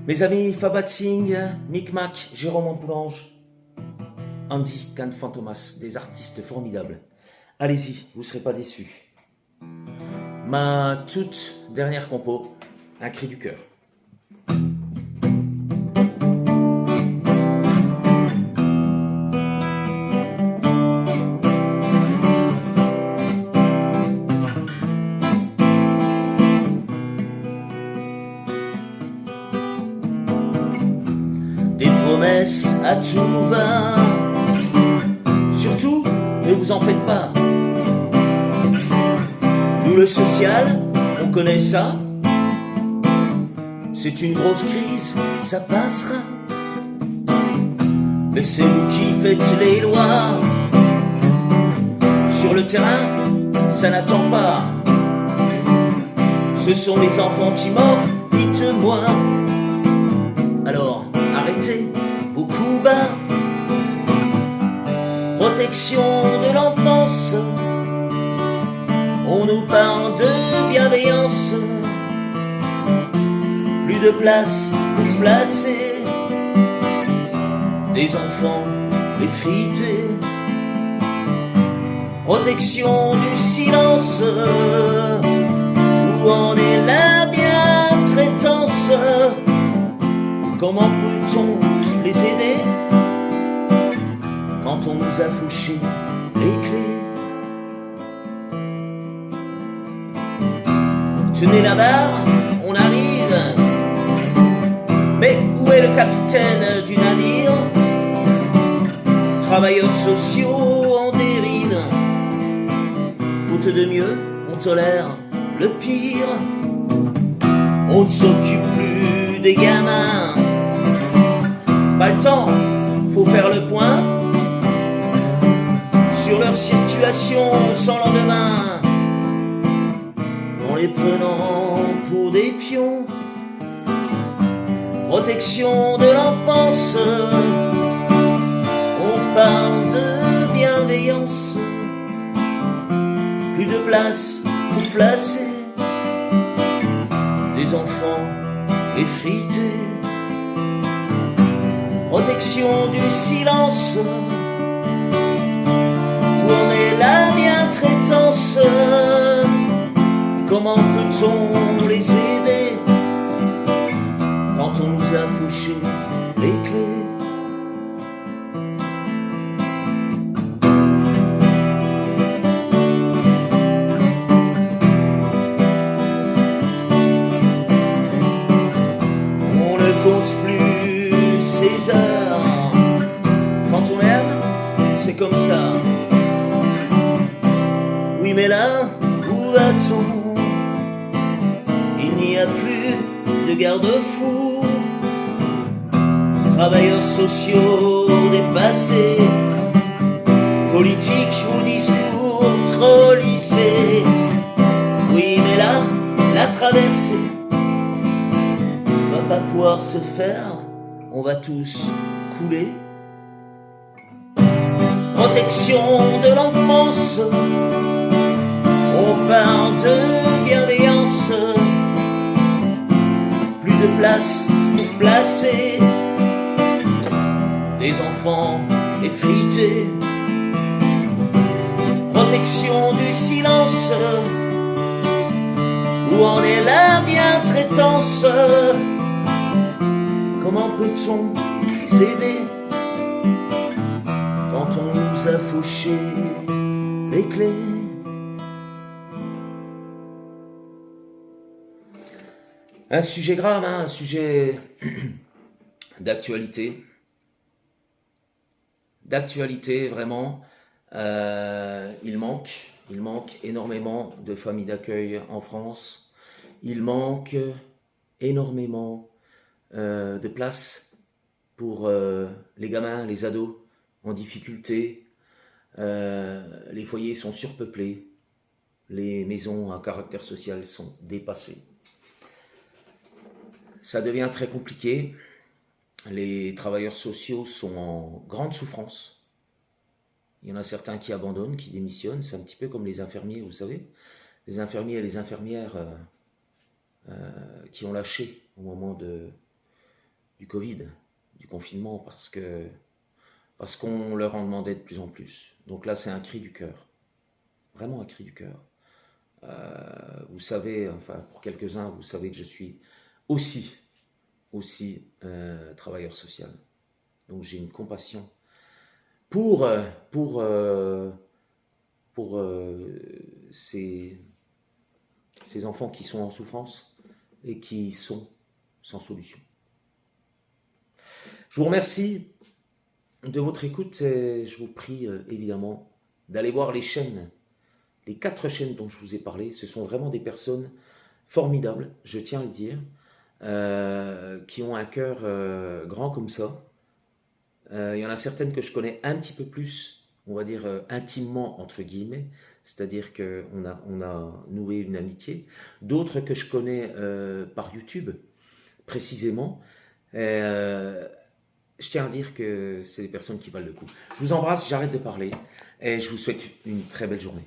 Mes amis Fabat Singh, Micmac, Jérôme Ampoulange, Andy Can Fantomas, des artistes formidables. Allez-y, vous ne serez pas déçus. Ma toute dernière compo, un cri du cœur. Des promesses à tout va. Surtout, ne vous en faites pas. Nous, le social, on connaît ça. C'est une grosse crise, ça passera. Mais c'est vous qui faites les lois. Sur le terrain, ça n'attend pas. Ce sont les enfants qui m'offrent, dites-moi. Alors, arrêtez vos coups bas. Protection de l'enfance. On nous parle de bienveillance. Plus de place pour placer des enfants effrités. Protection du silence. Où en est la bientraitance? Comment peut-on les aider quand on nous a fauché les clés? Tenez la barre, on arrive. Mais où est le capitaine du navire? Travailleurs sociaux en dérive. Faute de mieux, on tolère le pire. On ne s'occupe plus des gamins. Pas le temps, faut faire le point sur leur situation sans lendemain, en les prenant pour des pions. Protection de l'enfance. On parle de bienveillance. Plus de place pour placer des enfants effrités. Protection du silence. Où en est la bientraitance? Comment peut-on les aider quand on nous a fauché les clés? On ne compte plus ses heures. Quand on aime, c'est comme ça. Oui, mais là, où va-t-on? Il n'y a plus de garde-fous. Travailleurs sociaux dépassés. Politique ou discours trop lissés. Oui, mais là, la traversée va pas pouvoir se faire. On va tous couler. Protection de l'enfance. On parle de bienveillance. Plus de place pour placer des enfants effrités. Protection du silence. Où en est la bientraitance? Comment peut-on les aider quand on nous a fauché les clés? Un sujet grave, hein, un sujet d'actualité. D'actualité, vraiment. Il manque énormément de familles d'accueil en France. Il manque énormément de place pour les gamins, les ados en difficulté. Les foyers sont surpeuplés. Les maisons à caractère social sont dépassées. Ça devient très compliqué. Les travailleurs sociaux sont en grande souffrance. Il y en a certains qui abandonnent, qui démissionnent. C'est un petit peu comme les infirmiers, vous savez. Les infirmiers et les infirmières qui ont lâché au moment du Covid, du confinement, parce qu'on leur en demandait de plus en plus. Donc là, c'est un cri du cœur, vraiment un cri du cœur. Vous savez, enfin pour quelques-uns, vous savez que je suis aussi travailleur social. Donc j'ai une compassion pour, euh, pour, euh, pour ces enfants qui sont en souffrance et qui sont sans solution. Je vous remercie de votre écoute et je vous prie évidemment d'aller voir les chaînes, les 4 chaînes dont je vous ai parlé. Ce sont vraiment des personnes formidables, je tiens à le dire, qui ont un cœur grand comme ça. Il y en a certaines que je connais un petit peu plus, on va dire intimement, entre guillemets, c'est-à-dire on a noué une amitié. D'autres que je connais par YouTube, précisément. Euh, je tiens à dire que c'est des personnes qui valent le coup. Je vous embrasse, j'arrête de parler et je vous souhaite une très belle journée.